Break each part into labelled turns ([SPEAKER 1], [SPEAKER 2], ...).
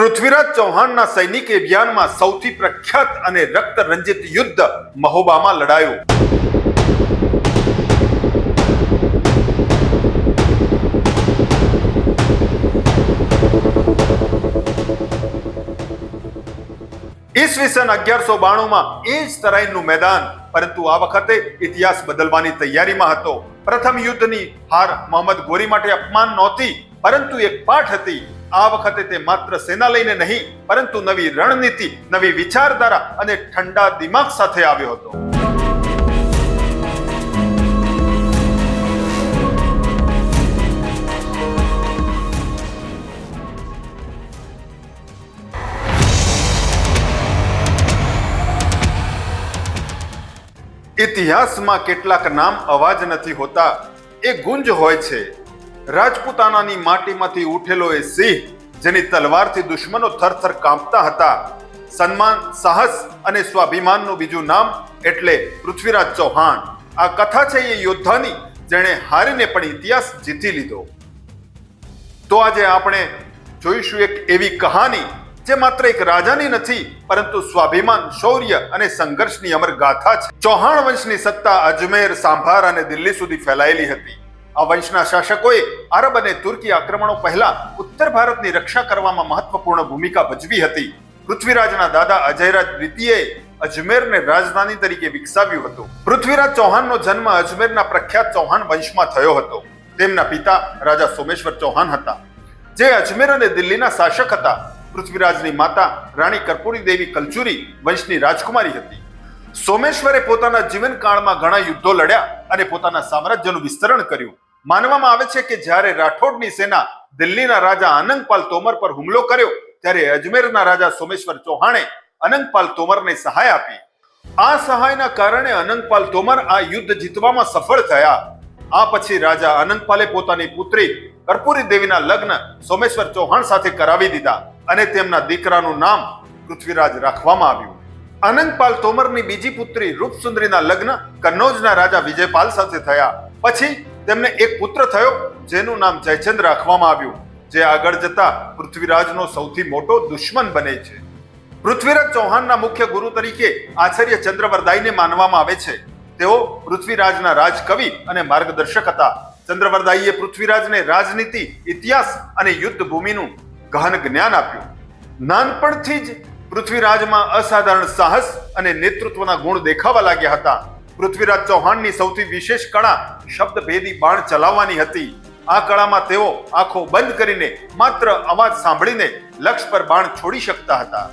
[SPEAKER 1] પૃથ્વીરાજ ચૌહાણના સૈનિક અભિયાનમાં સૌથી પ્રખ્યાત અને રક્ત રંજિત યુદ્ધ મહોબામાં લડાયું. ઈસવીસન 1192માં એ જ તરાઈનનું મેદાન, પરંતુ આ વખતે ઇતિહાસ બદલવાની તૈયારીમાં હતો. પ્રથમ યુદ્ધની હાર મોહમ્મદ ગોરી માટે અપમાન નહોતી, પરંતુ એક પાઠ હતી. આ વખતે તે માત્ર સેના લઈને નહીં, પરંતુ નવી રણનીતિ, નવી વિચારધારા અને ઠંડા દિમાગ સાથે આવ્યો હતો. ઇતિહાસમાં કેટલાક નામ અવાજ નથી હોતા, એ ગુંજ હોય છે. રાજપૂતાનાની માટીમાંથી ઉઠેલો એ સિંહ, જેની તલવારથી દુશ્મનો થરથર કાંપતા હતા. સન્માન, સાહસ અને સ્વાભિમાનનું બીજું નામ એટલે પૃથ્વીરાજ ચૌહાણ. આ કથા છે એ યોદ્ધાની, જેણે હારીને પણ ઇતિહાસ જીતી લીધો. તો આજે આપણે જોઈશું એક એવી કહાની જે માત્ર એક રાજાની નથી, પરંતુ સ્વાભિમાન, શૌર્ય અને સંઘર્ષની અમર ગાથા છે. ચૌહાણ વંશની સત્તા અજમેર, સાંભાર અને દિલ્હી સુધી ફેલાયેલી હતી. આ વંશના શાસકોએ અરબ અને તુર્કી આક્રમણો પહેલા ઉત્તર ભારતની રક્ષા કરવામાં મહત્વપૂર્ણ ભૂમિકા ભજવી હતી. પૃથ્વીરાજના દાદા અજયરાજ દ્વિતીયએ અજમેરને રાજધાની તરીકે વિકસાવ્યું હતું. પૃથ્વીરાજ ચૌહાણનો જન્મ અજમેરના પ્રખ્યાત ચૌહાણ વંશમાં થયો હતો. તેમના પિતા રાજા સોમેશ્વર ચૌહાણ હતા, જે અજમેર અને દિલ્હીના શાસક હતા. પૃથ્વીરાજની માતા રાણી કર્પૂરી દેવી કલચુરી વંશની રાજકુમારી હતી. સોમેશ્વરે પોતાના જીવનકાળમાં ઘણા યુદ્ધો લડ્યા અને પોતાના સામ્રાજ્યનું વિસ્તરણ કર્યું. માનવામાં આવે છે કે જ્યારે રાઠોડની સેના દિલ્હીના રાજા અનંગપાલ તોમર પર હુમલો કર્યો, ત્યારે અજમેરના રાજા સોમેશ્વર ચૌહાણે અનંગપાલ તોમરને સહાય આપી. આ સહાયના કારણે અનંગપાલ તોમર આ યુદ્ધ જીતવામાં સફળ થયા. આ પછી રાજા અનંગપાલે પોતાની પુત્રી કર્પૂરી દેવીના લગ્ન સોમેશ્વર ચૌહાણ સાથે કરાવી દીધા અને તેમના દીકરાનું નામ પૃથ્વીરાજ રાખવામાં આવ્યું. અનંગપાલ તોમરની બીજી પુત્રી રૂપસુંદરીના લગ્ન કન્નૌજના રાજા વિજયપાલ સાથે થયા. પછી તેમને એક પુત્ર થયો, જેનું નામ જયચંદ રાખવામાં આવ્યું, જે આગળ જતા પૃથ્વીરાજનો સૌથી મોટો દુશ્મન બને છે. પૃથ્વીરાજ ચૌહાણના મુખ્ય ગુરુ તરીકે આચાર્ય ચંદ્રવરદાયને માનવામાં આવે છે. તેઓ પૃથ્વીરાજના રાજકવિ અને માર્ગદર્શક હતા. ચંદ્રવરદાયે પૃથ્વીરાજને રાજનીતિ, ઇતિહાસ અને યુદ્ધ ભૂમિનું ગહન જ્ઞાન આપ્યું. નાનપણથી જ પૃથ્વીરાજમાં અસાધારણ સાહસ અને નેતૃત્વના ગુણ દેખાવા લાગ્યા હતા. પૃથ્વીરાજ ચૌહાણની સૌથી વિશેષ કળા શબ્દભેદી બાણ ચલાવવાની હતી. આ કળામાં તેઓ આંખો બંધ કરીને માત્ર અવાજ સાંભળીને લક્ષ્ય પર બાણ છોડી શકતા હતા.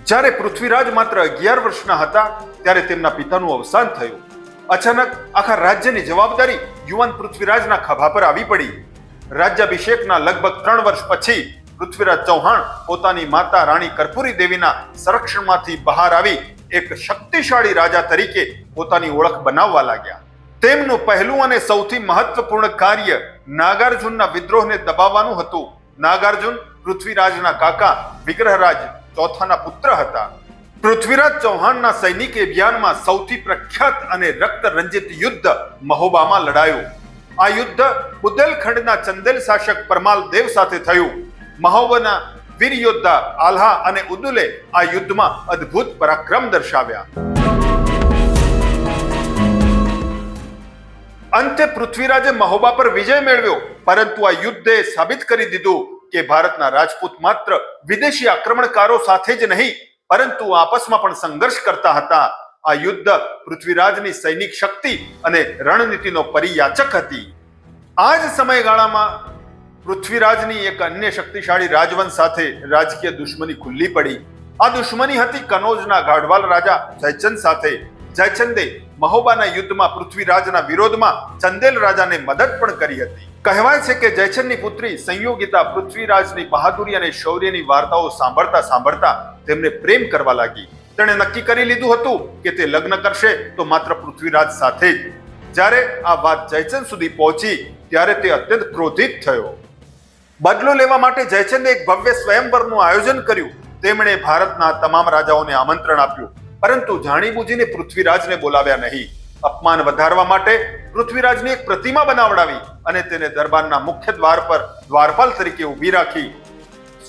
[SPEAKER 1] જ્યારે પૃથ્વીરાજ માત્ર 11 વર્ષના હતા, ત્યારે તેમના પિતાનું અવસાન થયું. અચાનક આખા રાજ્યની જવાબદારી યુવાન પૃથ્વીરાજના ખભા પર આવી પડી. રાજ્યાભિષેકના લગભગ 3 વર્ષ પછી પૃથ્વીરાજ ચૌહાણ પોતાની માતા રાણી કર્પૂરી દેવીના સંરક્ષણમાંથી બહાર આવી એક શક્તિશાળી રાજા તરીકે પોતાની ઓળખ બનાવવા લાગ્યા. તેમનું પહેલું અને સૌથી મહત્વપૂર્ણ કાર્ય નાગાર્જુનના વિદ્રોહને દબાવવાનું હતું. નાગાર્જુન પૃથ્વીરાજના કાકા વિગ્રહરાજ ચોથાના પુત્ર હતા. પૃથ્વીરાજ ચૌહાણના સૈનિક અભિયાનમાં સૌથી પ્રખ્યાત અને રક્ત રંજિત યુદ્ધ મહોબામાં લડાયું. આ યુદ્ધ બુદેલખંડના ચંદેલ શાસક પરમાલ દેવ સાથે થયું. મહોબાના વીર યોદ્ધા આલ્હા અને ઉદુલે આ યુદ્ધમાં અદ્ભુત પરાક્રમ દર્શાવ્યા. અંતે પૃથ્વીરાજે મહોબા પર વિજય મેળવ્યો, પરંતુ આ યુદ્ધે સાબિત કરી દીધું કે ભારતના રાજપૂત માત્ર વિદેશી આક્રમણકારો સાથે જ નહીં, પરંતુ આપસમાં પણ સંઘર્ષ કરતા હતા. આ યુદ્ધ પૃથ્વીરાજની સૈનિક શક્તિ અને રણનીતિનો પરિયાચક હતી. આ જ સમયગાળામાં પૃથ્વીરાજની એક અન્ય શક્તિશાળી રાજવંશ સાથે રાજકીય દુશ્મની ખુલ્લી પડી. આ દુશ્મની હતી કનૌજના ગાઢવાલ રાજા જયચંદ સાથે. જયચંદે મહોબાના યુદ્ધમાં પૃથ્વીરાજના વિરોધમાં ચંદેલ રાજાને મદદ પણ કરી હતી. કહેવાય છે કે જયચંદની પુત્રી સંયોગિતા પૃથ્વીરાજની બહાદુરી અને શૌર્યની વાર્તાઓ સાંભળતા સાંભળતા તેમને પ્રેમ કરવા લાગી. તેણે નક્કી કરી લીધું હતું કે તે લગ્ન કરશે તો માત્ર પૃથ્વીરાજ સાથે જ. જ્યારે આ વાત જયચંદ સુધી પહોંચી, ત્યારે તે અત્યંત ક્રોધિત થયો. બદલો લેવા માટે જયચંદે એક ભવ્ય સ્વયંવરનું આયોજન કર્યું. તેમણે ભારતના તમામ રાજાઓને આમંત્રણ આપ્યું, પરંતુ જાણીબૂજીને પૃથ્વીરાજને બોલાવ્યા નહીં. અપમાન વધારવા માટે પૃથ્વીરાજની એક પ્રતિમા બનાવડાવી અને તેને દરબારના મુખ્ય દ્વાર પર દ્વારપાલ તરીકે ઊભી રાખી.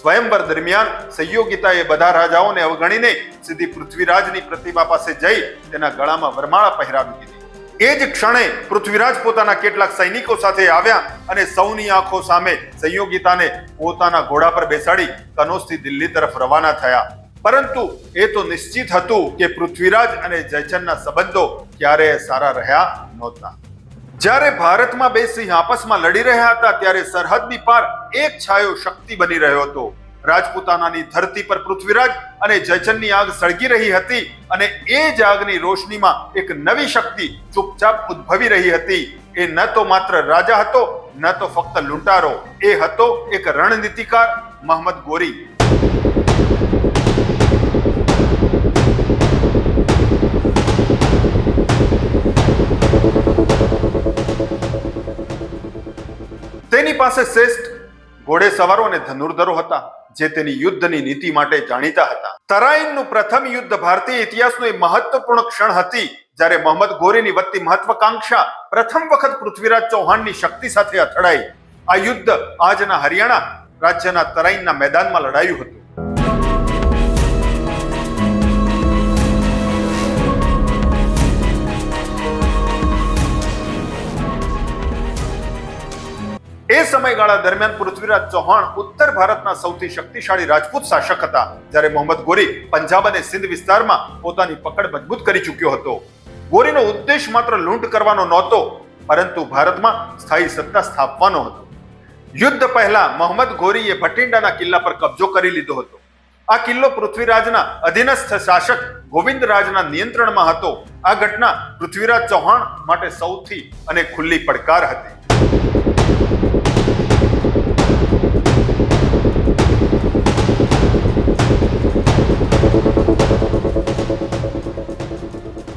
[SPEAKER 1] સ્વયંવર દરમિયાન સંયોગિતાએ બધા રાજાઓને અવગણીને સીધી પૃથ્વીરાજની પ્રતિમા પાસે જઈ તેના ગળામાં વરમાળા પહેરાવી દીધી. એ જ ક્ષણે પૃથ્વીરાજ પોતાના કેટલાક સૈનિકો સાથે આવ્યા અને સૌની આંખો સામે સંયોગિતાને પોતાના ઘોડા પર બેસાડી કનોજથી દિલ્હી તરફ રવાના થયા. પરંતુ એ તો નિશ્ચિત હતું કે પૃથ્વીરાજ અને જયચંદના સંબંધો ક્યારેય સારા રહ્યા નહોતા. જ્યારે ભારતમાં બે સિંહ આપસમાં લડી રહ્યા હતા ત્યારે સરહદની પાર એક છાયો શક્તિ બની રહ્યો હતો. રાજપૂતાનાની ધરતી પર પૃથ્વીરાજ અને જયચંદની આગ સળગી રહી હતી અને એ જ આગની રોશનીમાં એક નવી શક્તિ ચૂપચાપ ઉદ્ભવી રહી હતી. એ ન તો માત્ર રાજા હતો, ન તો ફક્ત લૂંટારો, એ હતો એક રણનીતિકાર મોહમ્મદ ગોરી. તેની પાસે શ્રેષ્ઠ ઘોડેસવારો અને ધનુર્ધરો હતા જે તેની યુદ્ધની નીતિ માટે જાણીતા હતા. તરાઈનનું પ્રથમ યુદ્ધ ભારતીય ઇતિહાસનો એક મહત્વપૂર્ણ ક્ષણ હતી જ્યારે મોહમ્મદ ગોરીની વધતી મહત્વાકાંક્ષા પ્રથમ વખત પૃથ્વીરાજ ચૌહાણની શક્તિ સાથે અથડાઈ. આ યુદ્ધ આજના હરિયાણા રાજ્યના તરાઈનના મેદાનમાં લડાયું હતું. એ સમયગાળા દરમિયાન પૃથ્વીરાજ ચૌહાણ ઉત્તર ભારતના સૌથી શક્તિશાળી રાજપૂત શાસક હતા, જ્યારે મોહમ્મદ ગોરી પંજાબ અને સિંધ વિસ્તારમાં પોતાની પકડ મજબૂત કરી ચૂક્યો હતો. ગોરીનો ઉદ્દેશ માત્ર લૂંટ કરવાનો નહોતો, પરંતુ ભારતમાં સ્થાયી સત્તા સ્થાપવાનો હતો. યુદ્ધ પહેલા મોહમ્મદ ગોરીએ ભટિંડાના કિલ્લા પર કબજો કરી લીધો હતો. આ કિલ્લો પૃથ્વીરાજના અધીનસ્થ શાસક ગોવિંદરાજના નિયંત્રણમાં હતો. આ ઘટના પૃથ્વીરાજ ચૌહાણ માટે સૌથી અને ખુલ્લી પડકાર હતી.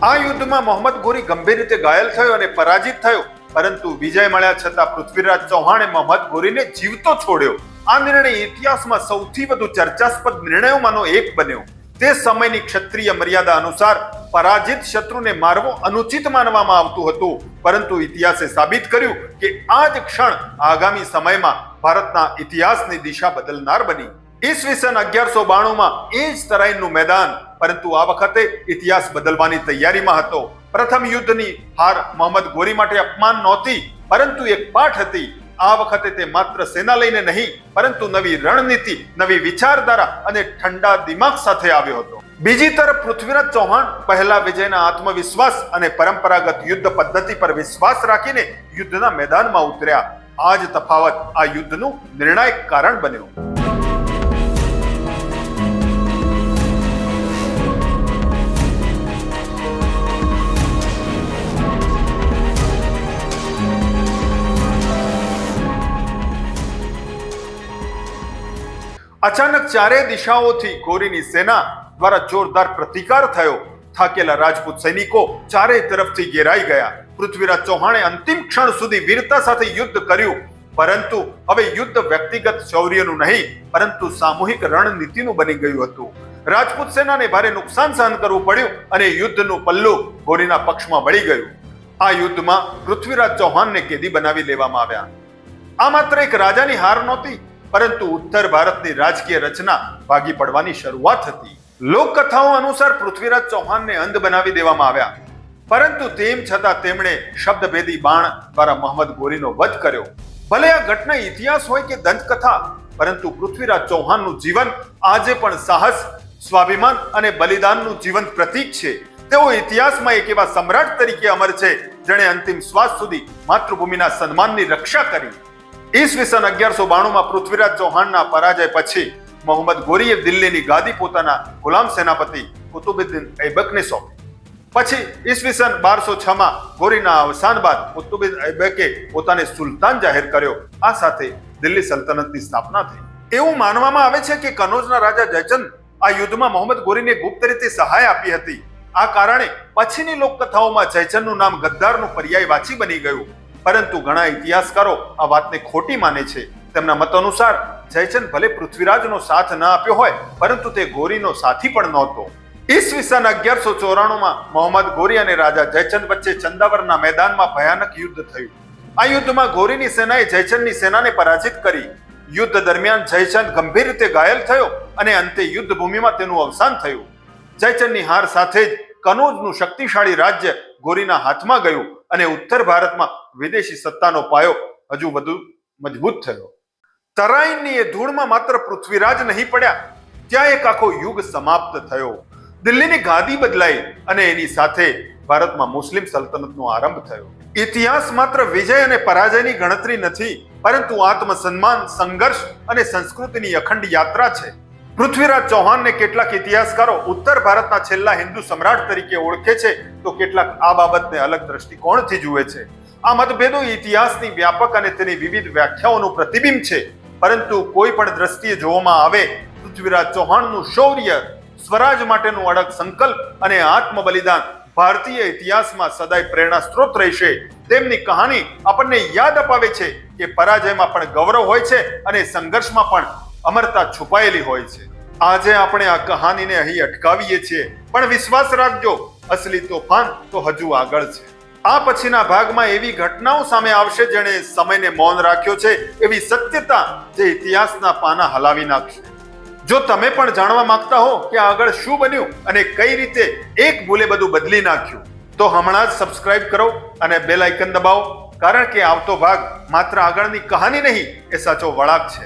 [SPEAKER 1] આ યુદ્ધમાં મોહમ્મદ ગોરી ગંભીર રીતે ઘાયલ થયો અને પરાજિત થયો, પરંતુ વિજય મળ્યા છતાં પૃથ્વીરાજ ચૌહાણે મોહમ્મદ ગોરીને જીવતો છોડ્યો. આ નિર્ણય ઇતિહાસમાં સૌથી વધુ ચર્ચાસ્પદ નિર્ણયોમાંનો એક બન્યો. તે સમયની ક્ષત્રિય મર્યાદા અનુસાર પરાજિત શત્રુને મારવો અનુચિત માનવામાં આવતું હતું, પરંતુ ઇતિહાસે સાબિત કર્યું કે આ જ ક્ષણ આગામી સમયમાં ભારતના ઇતિહાસની દિશા બદલનાર બની. ઈસવીસન 1192માં એ જ તરાઈનનું મેદાન, પરંતુ આ વખતે ઇતિહાસ બદલવાની તૈયારીમાં હતો. પ્રથમ યુદ્ધની હાર મોહમ્મદ ગોરી માટે અપમાન નહોતી, પરંતુ એક પાઠ હતી. આ વખતે તે માત્ર સેના લઈને નહીં, પરંતુ નવી રણનીતિ, નવી વિચારધારા અને ઠંડા દિમાગ સાથે આવ્યો હતો. બીજી તરફ પૃથ્વીરાજ ચૌહાણ પહેલા વિજયના આત્મવિશ્વાસ અને પરંપરાગત યુદ્ધ પદ્ધતિ પર વિશ્વાસ રાખીને યુદ્ધના મેદાનમાં ઉતર્યા. આ જ તફાવત આ યુદ્ધનું નિર્ણાયક કારણ બન્યો. અચાનક ચારે દિશાઓથી ગોરીની સેના દ્વારા જોરદાર પ્રતિકાર થયો. થાકેલા રાજપૂત સૈનિકો ચારે તરફથી ઘેરાઈ ગયા. પૃથ્વીરાજ ચૌહાણે અંતિમ ક્ષણ સુધી વીરતા સાથે યુદ્ધ કર્યું, પરંતુ હવે યુદ્ધ વ્યક્તિગત શૌર્યનું નહીં, પરંતુ સામૂહિક રણનીતિનું બની ગયું હતું. રાજપૂત સેનાને ભારે નુકસાન સહન કરવું પડ્યું અને યુદ્ધનું પલ્લું ગોરીના પક્ષમાં વળી ગયું. આ યુદ્ધમાં પૃથ્વીરાજ ચૌહાણને કેદી બનાવી લેવામાં આવ્યા. આ માત્ર એક રાજાની હાર નહોતી, પરંતુ ઉત્તર ભારતની રાજકીય રચના ભાગી પડવાની શરૂઆત હતી. લોકકથાઓ અનુસાર પૃથ્વીરાજ ચૌહાણને અંધ બનાવી દેવામાં આવ્યા, પરંતુ તેમ છતાં તેમણે શબ્દભેદી બાણ દ્વારા મોહમ્મદ ગોરીનો વધ કર્યો. ભલે આ ઘટના ઇતિહાસ હોય કે દંતકથા, પરંતુ પૃથ્વીરાજ ચૌહાણનું જીવન આજે પણ સાહસ, સ્વાભિમાન અને બલિદાનનું જીવંત પ્રતીક છે. તેઓ ઇતિહાસમાં એક એવા સમ્રાટ તરીકે અમર છે જેણે અંતિમ શ્વાસ સુધી માતૃભૂમિના સન્માનની રક્ષા કરી. ઈસવીસન 1192માં પૃથ્વીરાજ ચૌહાણના પરાજય પછી મોહમ્મદ ગોરીએ દિલ્હીની ગાદી પોતાના ગુલામ સેનાપતિ કુતુબુદ્દીન ઐબકને સોંપી. પછી ઈસવીસન 1206માં ગોરીના અવસાન બાદ કુતુબુદ્દીન ઐબકે પોતાને સુલતાન જાહેર કર્યો. આ સાથે દિલ્હી સલ્તનતની સ્થાપના થઈ. એવું માનવામાં આવે છે કે કનોજના રાજા જયચંદ આ યુદ્ધમાં મોહમ્મદ ગોરીને ગુપ્ત રીતે સહાય આપી હતી. આ કારણે પછીની લોકકથાઓમાં જયચંદનું નામ ગદ્દારનું પર્યાયવાચી બની ગયું, પરંતુ ઘણા ઇતિહાસકારો આ વાતને ખોટી માને છે. તેમના મત અનુસાર જયચંદ ભલે પૃથ્વીરાજનો સાથ ન આપ્યો હોય, પરંતુ તે ગોરીનો સાથી પણ નહોતો. ઈસવીસન 1194માં મોહમ્મદ ગોરી અને રાજા જયચંદ વચ્ચે ચંદાવરના મેદાનમાં ભયાનક યુદ્ધ થયું. આ યુદ્ધમાં ગોરીની સેનાએ જયચંદની સેનાને પરાજિત કરી. યુદ્ધ દરમિયાન જયચંદ ગંભીર રીતે ઘાયલ થયો અને અંતે યુદ્ધ ભૂમિમાં તેનું અવસાન થયું. જયચંદની હાર સાથે જ કનોજનું શક્તિશાળી રાજ્ય ગોરીના હાથમાં ગયું અને ઉત્તર ભારતમાં વિદેશી સત્તાનો પાયો હજુ વધુ મજબૂત થયો. તરાઈનની એ ધૂળમાં માત્ર પૃથ્વીરાજ નહીં પડ્યા, ત્યાં એક આખો યુગ સમાપ્ત થયો. દિલ્હીની ગાદી બદલાઈ અને એની સાથે ભારતમાં મુસ્લિમ સલ્તનતનો આરંભ થયો. ઇતિહાસ માત્ર વિજય અને પરાજયની ગણતરી નથી, પરંતુ આત્મસન્માન, સંઘર્ષ અને સંસ્કૃતિની અખંડ યાત્રા છે. પૃથ્વીરાજ ચૌહાણને કેટલાક ઇતિહાસકારો ઉત્તર ભારતના છેલ્લા હિન્દુ સમ્રાટ તરીકે ઓળખે છે, તો કેટલાક આ બાબતને અલગ દ્રષ્ટિકોણથી જુએ છે. આ મતભેદો ઇતિહાસની વ્યાપક અને તેની વિવિધ વ્યાખ્યાઓનું પ્રતિબિંબ છે, પરંતુ કોઈ પણ દ્રષ્ટિએ જોવામાં આવે, પૃથ્વીરાજ ચૌહાણનું શૌર્ય, સ્વરાજ માટેનું અડગ સંકલ્પ અને આત્મ બલિદાન ભારતીય ઇતિહાસમાં સદાય પ્રેરણા સ્ત્રોત રહેશે. તેમની કહાની આપણને યાદ અપાવે છે કે પરાજયમાં પણ ગૌરવ હોય છે અને સંઘર્ષમાં પણ અમરતા છુપાયેલી હોય છે. આજે આપણે આ કહાનીને અહીં અટકાવીએ છીએ, પણ વિશ્વાસ રાખજો, અસલી તોફાન તો હજુ આગળ છે. આ પછીના ભાગમાં એવી ઘટનાઓ સામે આવશે જેણે સમયને મૌન રાખ્યો છે, એવી સત્યતા જે ઇતિહાસના પાના હલાવી નાખશે. જો તમે પણ જાણવા માંગતા હો કે આગળ શું બન્યું અને કઈ રીતે એક ભૂલે બધું બદલી નાખ્યું, તો હમણાં જ સબસ્ક્રાઇબ કરો અને બેલ આઇકન દબાવો, કારણ કે આવતો ભાગ માત્ર આગળની કહાની નહીં, એ સાચો વળાંક છે.